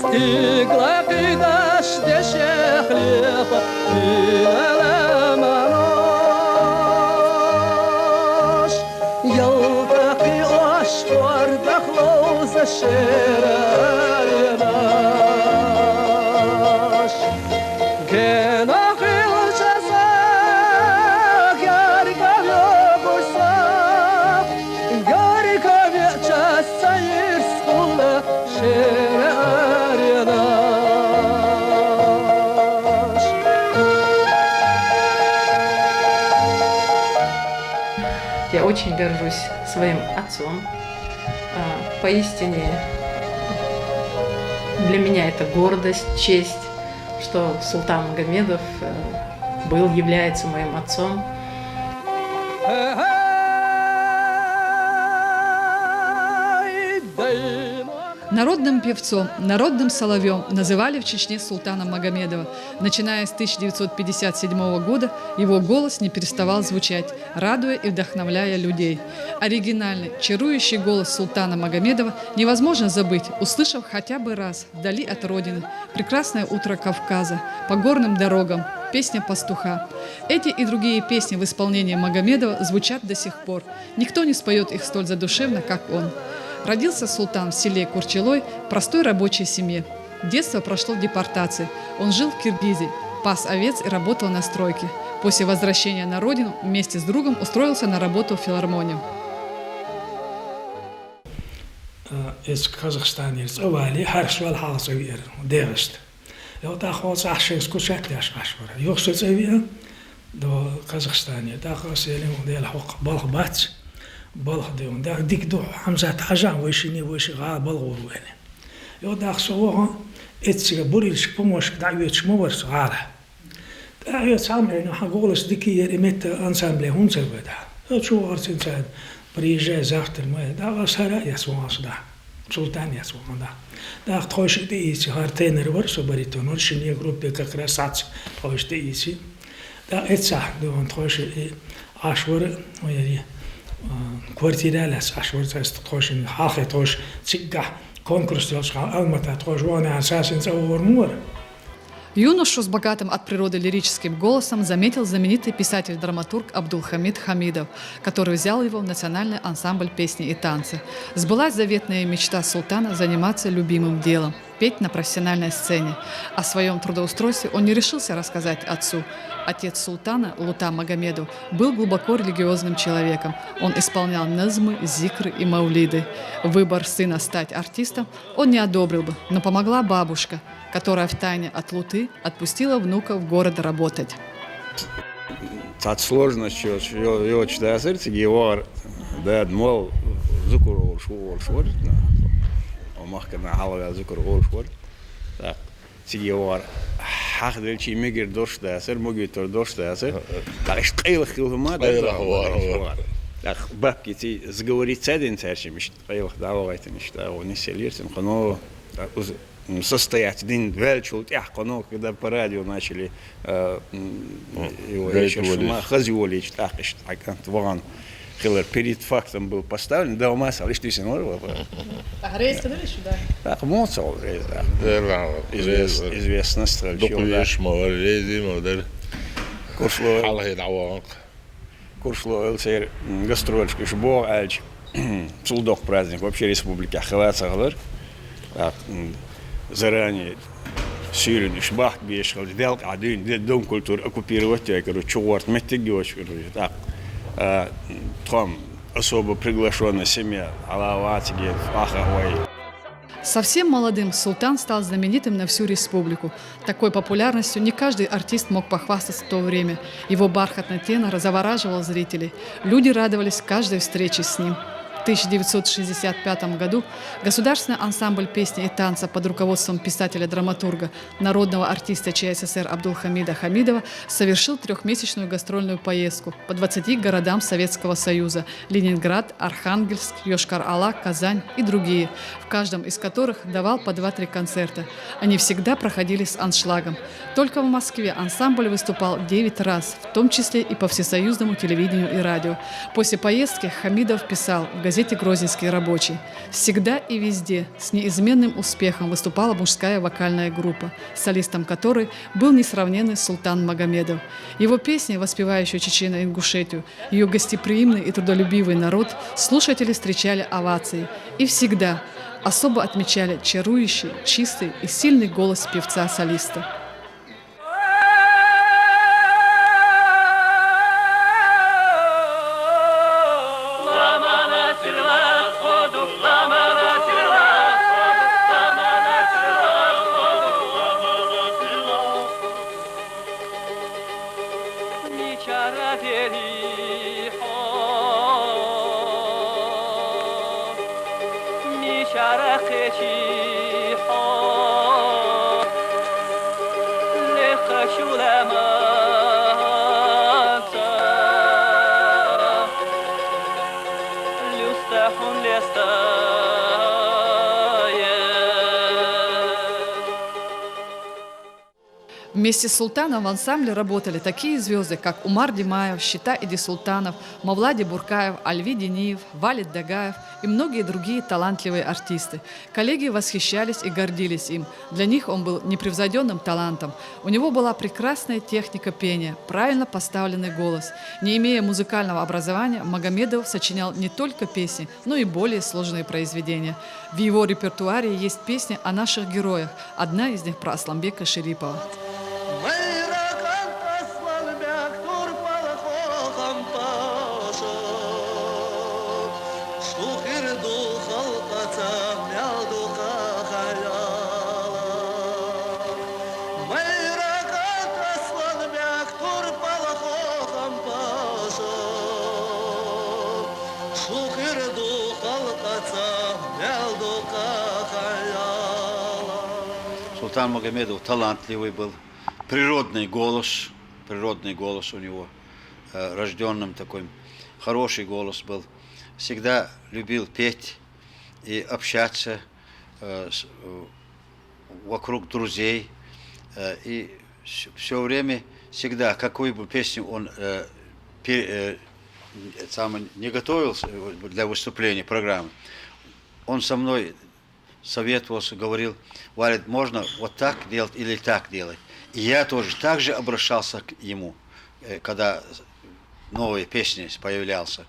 Стигла кидаш деше хлеб, пилала манаш. Ялтаки ашвар дахлоза шераринаш. Гена хилчаса, ярика вёбуса, ярика вечаса ирскула шераринаш. Я очень горжусь своим отцом. Поистине для меня это гордость, честь, что Султан Магомедов является моим отцом. Народным певцом, народным соловьем называли в Чечне султана Магомедова. Начиная с 1957 года его голос не переставал звучать, радуя и вдохновляя людей. Оригинальный, чарующий голос султана Магомедова невозможно забыть, услышав хотя бы раз вдали от родины «Прекрасное утро Кавказа», «По горным дорогам», песня пастуха. Эти и другие песни в исполнении Магомедова звучат до сих пор. Никто не споет их столь задушевно, как он. Родился султан в селе Курчелой в простой рабочей семье. Детство прошло в депортации. Он жил в Киргизии, пас овец и работал на стройке. После возвращения на родину вместе с другом устроился на работу в филармонию. Из Казахстана, из Овали, Харшвал Халсавир, Девест. И вот так вот Сашей скучать ляж Ашвара. Йохши Цавия до Казахстана. Так селим дел хок Балхбац. Балхдеун, да дик до Хамза Тажан, вышини вышига Балгуруэне. И вот так сового этига бурильш помощь дают шмоварс гала. Да я сам я голос дикий ремет ансамбле Хунцеведа. Вот что арцинцад приезжай завтра мы, да васара я свомасда. Султан я свомада. Да троши дейси хартенер варсо баритон, оршине группе как раз ац троши дейси. Да это да он троши ашвар моя квартиралас ашварцаст трошин халхе трош цигга конкурс алмата трош вона асасин заормур. Юношу с богатым от природы лирическим голосом заметил знаменитый писатель-драматург Абдулхамид Хамидов, который взял его в национальный ансамбль песни и танцы. Сбылась заветная мечта султана заниматься любимым делом – петь на профессиональной сцене. О своем трудоустройстве он не решился рассказать отцу. Отец султана, Лута Магомедов, был глубоко религиозным человеком. Он исполнял назмы, зикры и маулиды. Выбор сына стать артистом он не одобрил бы, но помогла бабушка, которая втайне от Луты отпустила внука в город работать. От сложности его читая сердце, его да мол зукур шуор, омахка на халва зукур шуор, так его хах дельчи мигер дошта сер могитор дошта сер, так что их хилма да. Так бабки ти сговорить один царчим, что давайте мечта, он не селится, но состоять один вельчул, когда по радио начали его еще шума хазиолич, так что вон Хиллер перед фактом был поставлен, да, масса, лишь ты синор. Так, рейс сказали сюда? Так, моцал рейс, да. Известно стрельчил, да. Докуешь мол, рейзи, модель. Куршло. Халхи даванг. Куршло, элсер, гастрольшки, шбо, альч. Цулдок праздник, вообще республика Хаваца, Хиллер. Так, заранее Сирин, Шбах, Бешхал, Делк, один, дом культуры оккупировать, я говорю, чувак, метегёч, говорю, так. Там особо приглашенная семья, Алаватиги, Ахахуай. Совсем молодым султан стал знаменитым на всю республику. Такой популярностью не каждый артист мог похвастаться в то время. Его бархатный тенор завораживал зрителей. Люди радовались каждой встрече с ним. В 1965 году Государственный ансамбль песни и танца под руководством писателя-драматурга, народного артиста ЧССР Абдулхамида Хамидова совершил трехмесячную гастрольную поездку по 20 городам Советского Союза – Ленинград, Архангельск, Йошкар-Ола, Казань и другие, в каждом из которых давал по 2-3 концерта. Они всегда проходили с аншлагом. Только в Москве ансамбль выступал 9 раз, в том числе и по всесоюзному телевидению и радио. После поездки Хамидов писал в газете «Грозненский рабочий». Всегда и везде с неизменным успехом выступала мужская вокальная группа, солистом которой был несравненный Султан Магомедов. Его песни, воспевающие Чечено-Ингушетию, ее гостеприимный и трудолюбивый народ, слушатели встречали овацией и всегда особо отмечали чарующий, чистый и сильный голос певца-солиста. Вместе с Султаном в ансамбле работали такие звезды, как Умар Димаев, Щита Иди Султанов, Мавлади Буркаев, Альви Дениев, Валид Дагаев и многие другие талантливые артисты. Коллеги восхищались и гордились им. Для них он был непревзойденным талантом. У него была прекрасная техника пения, правильно поставленный голос. Не имея музыкального образования, Магомедов сочинял не только песни, но и более сложные произведения. В его репертуаре есть песни о наших героях. Одна из них про Асламбека Шерипова. Султан Магомедов талантливый был, природный голос у него, рожденным такой, хороший голос был. Всегда любил петь и общаться вокруг друзей. И все время, всегда, какую бы песню он не готовился для выступления программы, он со мной советовался, говорил: Валид, можно вот так делать или так делать. И я тоже так же обращался к ему, когда новые песни появлялся.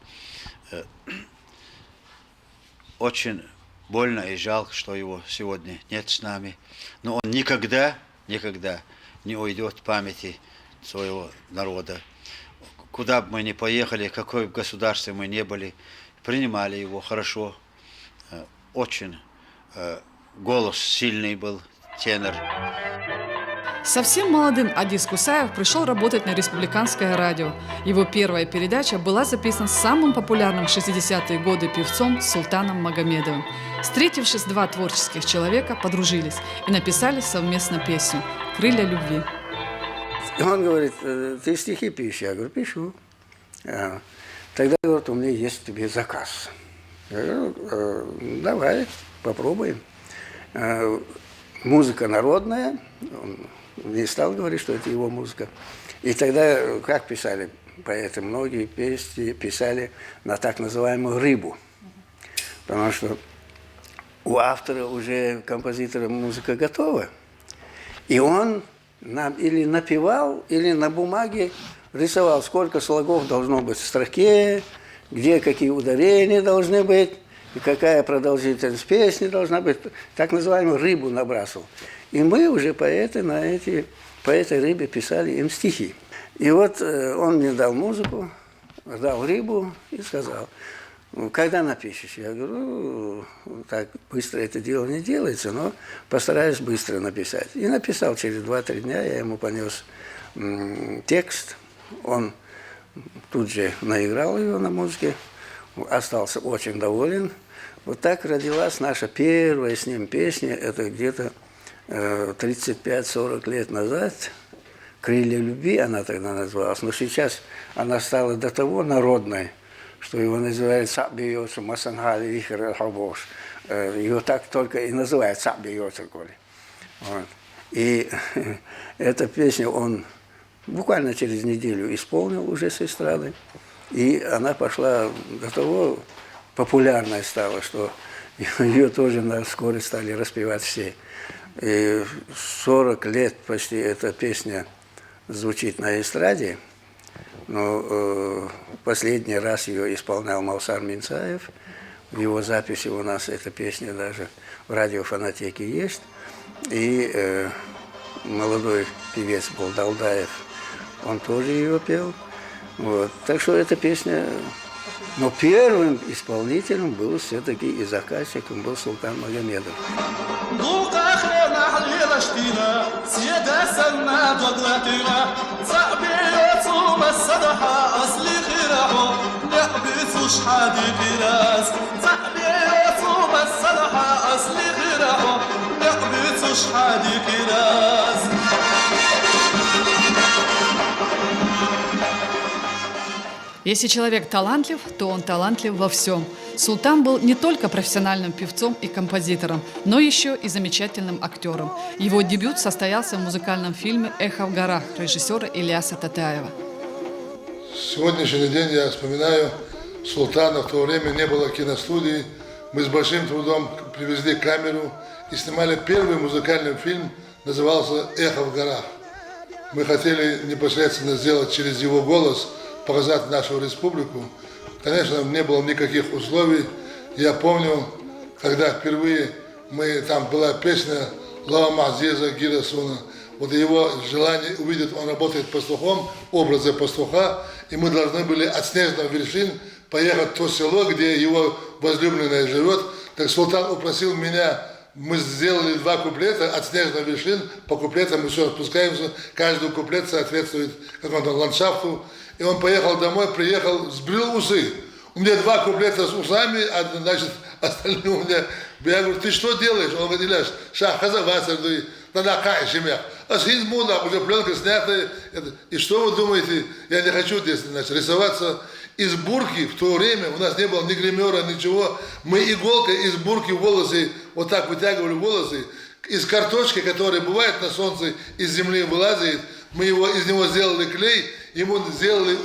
Очень больно и жалко, что его сегодня нет с нами. Но он никогда не уйдет в памяти своего народа. Куда бы мы ни поехали, какое бы государстве мы ни были, принимали его хорошо. Очень голос сильный был, тенор. Совсем молодым Адис Кусаев пришел работать на республиканское радио. Его первая передача была записана с самым популярным в 60-е годы певцом Султаном Магомедовым. Встретившись, два творческих человека подружились и написали совместно песню «Крылья любви». Он говорит: ты стихи пишешь? Я говорю: пишу. Тогда, говорит, у меня есть тебе заказ. Я говорю: давай, попробуем. Музыка народная. Он не стал говорить, что это его музыка. И тогда, как писали поэты, многие песни писали на так называемую рыбу. Потому что у автора, уже композитора, музыка готова. И он нам или напевал, или на бумаге рисовал, сколько слогов должно быть в строке, где какие ударения должны быть, и какая продолжительность песни должна быть. Так называемую рыбу набрасывал. И мы уже поэты по этой рыбе писали им стихи. И вот он мне дал музыку, дал рыбу и сказал: когда напишешь? Я говорю: так быстро это дело не делается, но постараюсь быстро написать. И написал через 2-3 дня, я ему понес текст, он тут же наиграл его на музыке, остался очень доволен. Вот так родилась наша первая с ним песня, это где-то 35-40 лет назад. «Крылья любви» она тогда называлась, но сейчас она стала до того народной, что его называют «Саббиёцу Масангали Вихер Хабош». Его так только и называют «Саббиёцу». Вот. И эта песня он буквально через неделю исполнил уже с эстрадой. И она пошла до того популярной стала, что ее тоже вскоре стали распевать все. И 40 лет почти эта песня звучит на эстраде, но последний раз ее исполнял Мавсар Минцаев. В его записи у нас эта песня даже в радиофонотеке есть. И молодой певец Балдалдаев, он тоже ее пел. Вот. Так что эта песня... Но первым исполнителем был все-таки и заказчиком был Султан Магомедов. Если человек талантлив, то он талантлив во всем. Султан был не только профессиональным певцом и композитором, но еще и замечательным актером. Его дебют состоялся в музыкальном фильме «Эхо в горах» режиссера Ильяса Татаева. Сегодняшний день я вспоминаю Султана. В то время не было киностудии. Мы с большим трудом привезли камеру и снимали первый музыкальный фильм, назывался «Эхо в горах». Мы хотели непосредственно сделать через его голос, показать нашу республику. Конечно, не было никаких условий. Я помню, когда впервые там была песня «Лава Азиза Гирасуна». Вот его желание увидеть, он работает пастухом, образы пастуха, и мы должны были от снежных вершин поехать в то село, где его возлюбленная живет. Так Султан упросил меня, мы сделали 2 куплета от снежных вершин, по куплетам мы все спускаемся, каждый куплет соответствует какому-то ландшафту. И он поехал домой, приехал, сбрил усы. У меня 2 куплета с усами, а значит, остальные у меня... Я говорю, ты что делаешь? Он говорит, Ильяс, шахазавасер, надо кайшимях. А сидит муда, уже пленка снятая. И что вы думаете? Я не хочу здесь, значит, рисоваться. Из бурки в то время, у нас не было ни гримера, ничего. Мы иголкой из бурки волосы, вот так вытягивали волосы. Из картошки, которая бывает на солнце, из земли вылазит, мы из него сделали клей, ему сделали,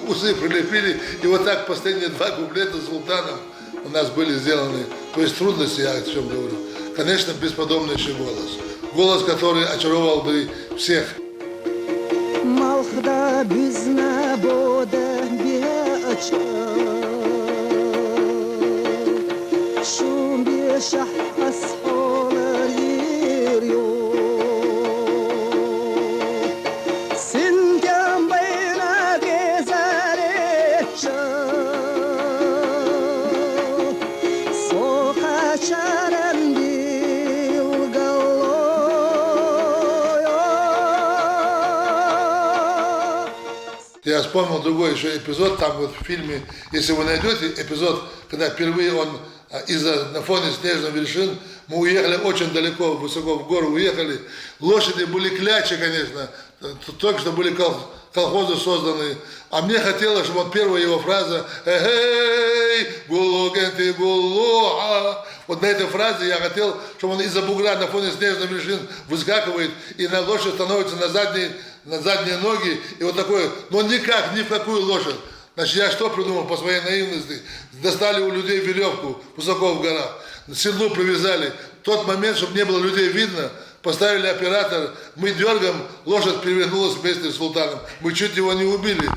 усы прилепили, и вот так последние 2 куплета с Султаном у нас были сделаны. То есть трудности, я о чем говорю. Конечно, бесподобнейший голос. Голос, который очаровал бы всех. Я вспомнил другой еще эпизод, там вот в фильме, если вы найдете эпизод, когда впервые он на фоне снежных вершин, мы уехали очень далеко, высоко в гору уехали, лошади были клячи, конечно, только что были колхозы созданы, а мне хотелось, чтобы вот первая его фраза «Эй, гулугенты гулуа». Вот на этой фразе я хотел, чтобы он из-за бугра на фоне снежных вершин выскакивает, и на лошадь становится на задние ноги, и вот такое, но никак, ни в какую лошадь. Значит, я что придумал по своей наивности? Достали у людей веревку высоко в горах, к седлу привязали. В тот момент, чтобы не было людей видно, поставили оператор, мы дергаем, лошадь перевернулась вместе с Султаном. Мы чуть его не убили.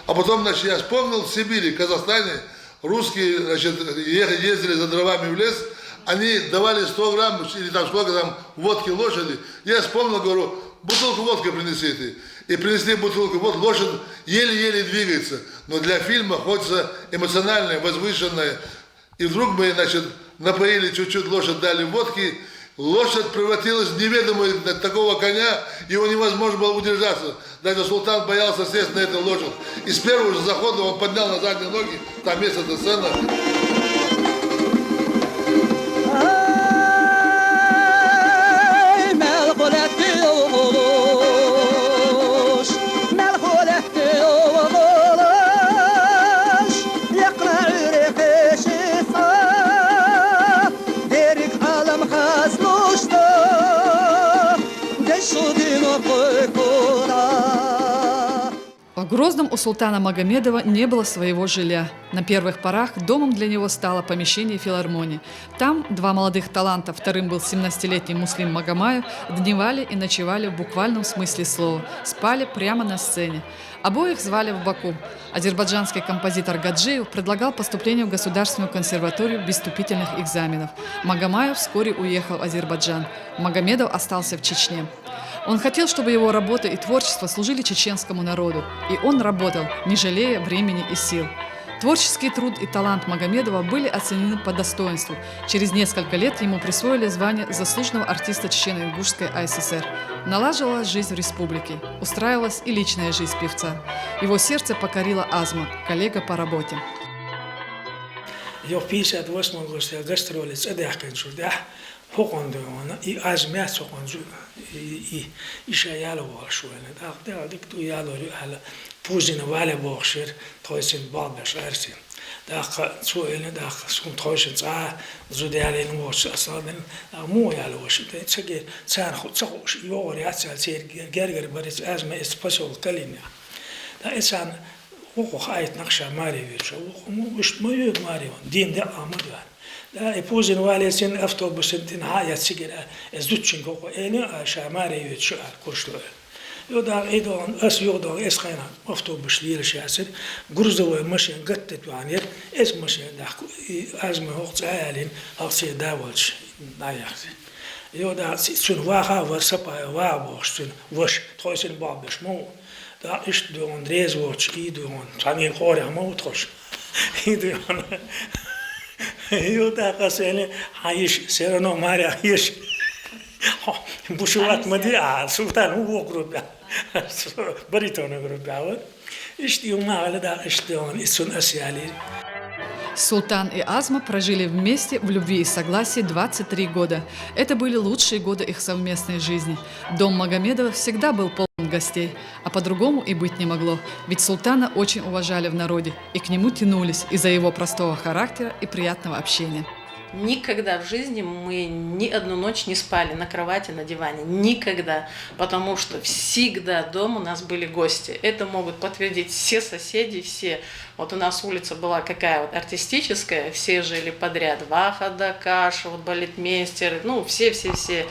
А потом, значит, я вспомнил в Сибири, в Казахстане, русские, значит, ездили за дровами в лес, они давали 100 грамм, или там сколько там, водки лошади. Я вспомнил, говорю, бутылку водки принесите. И принесли бутылку водки, лошадь еле-еле двигается. Но для фильма хочется эмоциональное, возвышенное. И вдруг мы, значит, напоили чуть-чуть лошадь, дали водки. Лошадь превратилась в неведомого такого коня, его невозможно было удержаться. Даже Султан боялся сесть на эту лошадь. И с первого же захода он поднял на задние ноги, там есть эта сцена. Грозном у султана Магомедова не было своего жилья. На первых порах домом для него стало помещение филармонии. Там два молодых таланта, вторым был 17-летний Муслим Магомаев, дневали и ночевали в буквальном смысле слова, спали прямо на сцене. Обоих звали в Баку. Азербайджанский композитор Гаджиев предлагал поступление в Государственную консерваторию без вступительных экзаменов. Магомаев вскоре уехал в Азербайджан. Магомедов остался в Чечне. Он хотел, чтобы его работа и творчество служили чеченскому народу, и он работал, не жалея времени и сил. Творческий труд и талант Магомедова были оценены по достоинству. Через несколько лет ему присвоили звание заслуженного артиста Чечено-Ингушской АССР. Налаживалась жизнь в республике, устраивалась и личная жизнь певца. Его сердце покорила Азма, коллега по работе. Я в 58 году гастроли Hoqondoona i azmat soqonju i shayalo washwana da diktu yalo ala puzina wala boxshir toysin balbash arsin da suena da sum toysin za zudalen was asaben mo yalo wash da tsage tsar khut tsosh yori atsal ser gerger baris azma espasol kalina da insan huquq hayat naqsha mari wirsha huquq ma yug mari din da amad لا يفوزن والسين أفتوبس تنهاية سجرة زوجين كوكو إني شاماري يتشعر كرشلو يودع إيدون أس يودع إس خينا أفتوبس ليل شاسر جرزوا ماشين قتت وعنير إس ماشين دحكو أزمة وقت عالين أصير داولش نايخ يودع سن واقع ورسبا وابوش سن وش تويسن بابش مو دا إيش دون ريز واتش إيدون تاني خوري مو تخش إيدون يوتا قسني عايش سيرنو ماري عايش بوشوات مدي سلطان هو غروب بريتون غروب اشتي ما على دا اشتون اسون اسيالي. Султан и Азма прожили вместе в любви и согласии 23 года. Это были лучшие годы их совместной жизни. Дом Магомедова всегда был полон гостей, а по-другому и быть не могло, ведь султана очень уважали в народе и к нему тянулись из-за его простого характера и приятного общения. Никогда в жизни мы ни одну ночь не спали на кровати, на диване. Никогда. Потому что всегда дома у нас были гости. Это могут подтвердить все соседи, все. Вот у нас улица была какая вот артистическая, все жили подряд. Вахада, Каша, вот балетмейстер, ну все. Тетя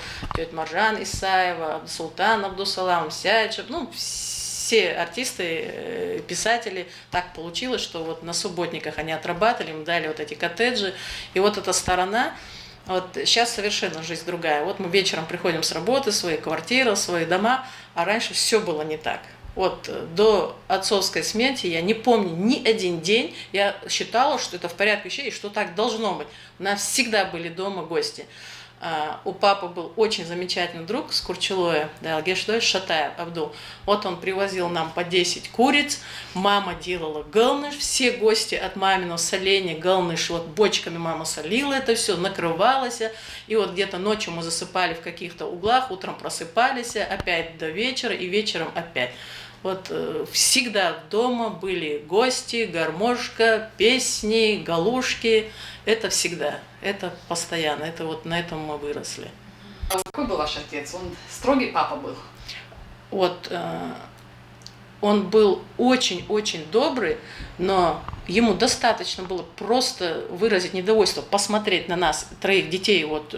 Маржан Исаева, Султан Абдусалам, Сячев, ну все артисты, писатели. Так получилось, что вот на субботниках они отрабатывали, им дали вот эти коттеджи. И вот эта сторона, вот сейчас совершенно жизнь другая. Вот мы вечером приходим с работы, свои квартиры, свои дома, а раньше все было не так. Вот до отцовской смерти я не помню ни один день, я считала, что это в порядке вещей, и что так должно быть. У нас всегда были дома гости. У папы был очень замечательный друг с Курчелоя, Шатаев Абдул. Вот он привозил нам по 10 куриц, мама делала галныш, все гости от маминого соления, галныш, вот бочками мама солила это все, накрывалось. И вот где-то ночью мы засыпали в каких-то углах, утром просыпались опять до вечера и вечером опять. Вот всегда дома были гости, гармошка, песни, галушки. Это всегда, это постоянно, это вот на этом мы выросли. А какой был ваш отец? Он строгий папа был? Вот он был очень-очень добрый, но ему достаточно было просто выразить недовольство, посмотреть на нас, троих детей, вот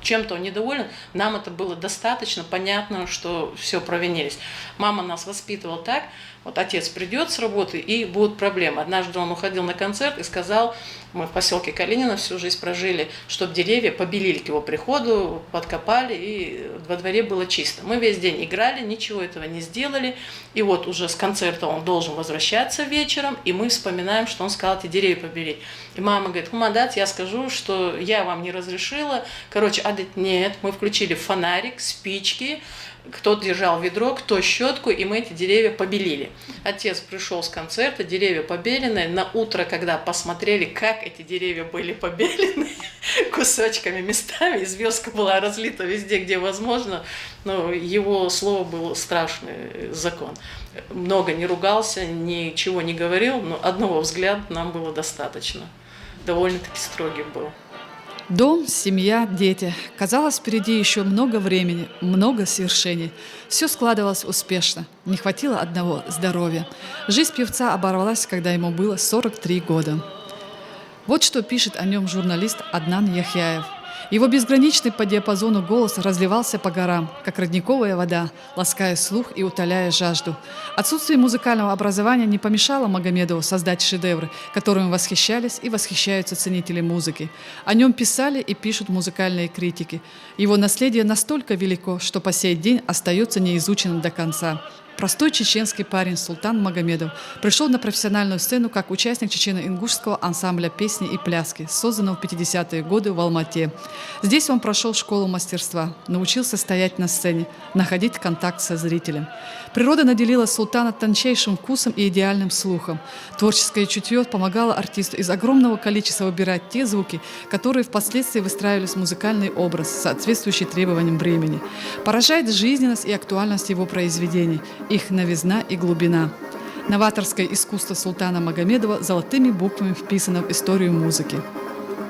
чем-то он недоволен, нам это было достаточно, понятно, что все провинились. Мама нас воспитывала так, вот отец придет с работы и будут проблемы. Однажды он уходил на концерт и сказал, мы в поселке Калинина всю жизнь прожили, чтобы деревья побелили к его приходу, подкопали, и во дворе было чисто. Мы весь день играли, ничего этого не сделали, и вот уже с концерта он должен возвращаться вечером, и мы вспоминаем, что он сказал эти деревья побелить. И мама говорит, Хумадат, я скажу, что я вам не разрешила. Короче, нет, мы включили фонарик, спички, кто держал ведро, кто щетку, и мы эти деревья побелили. Отец пришел с концерта, деревья побеленные. На утро, когда посмотрели, как эти деревья были побелены кусочками, местами, и звездка была разлита везде, где возможно, но его слово было страшный закон. Много не ругался, ничего не говорил, но одного взгляда нам было достаточно. Довольно-таки строгий был. Дом, семья, дети. Казалось, впереди еще много времени, много свершений. Все складывалось успешно. Не хватило одного – здоровья. Жизнь певца оборвалась, когда ему было 43 года. Вот что пишет о нем журналист Аднан Яхяев. Его безграничный по диапазону голос разливался по горам, как родниковая вода, лаская слух и утоляя жажду. Отсутствие музыкального образования не помешало Магомедову создать шедевры, которыми восхищались и восхищаются ценители музыки. О нем писали и пишут музыкальные критики. Его наследие настолько велико, что по сей день остается неизученным до конца. Простой чеченский парень Султан Магомедов пришел на профессиональную сцену как участник чечено-ингушского ансамбля песни и пляски, созданного в 50-е годы в Алмате. Здесь он прошел школу мастерства, научился стоять на сцене, находить контакт со зрителем. Природа наделила Султана тончайшим вкусом и идеальным слухом. Творческое чутье помогало артисту из огромного количества выбирать те звуки, которые впоследствии выстраивались в музыкальный образ, соответствующий требованиям времени. Поражает жизненность и актуальность его произведений, их новизна и глубина. Новаторское искусство Султана Магомедова золотыми буквами вписано в историю музыки.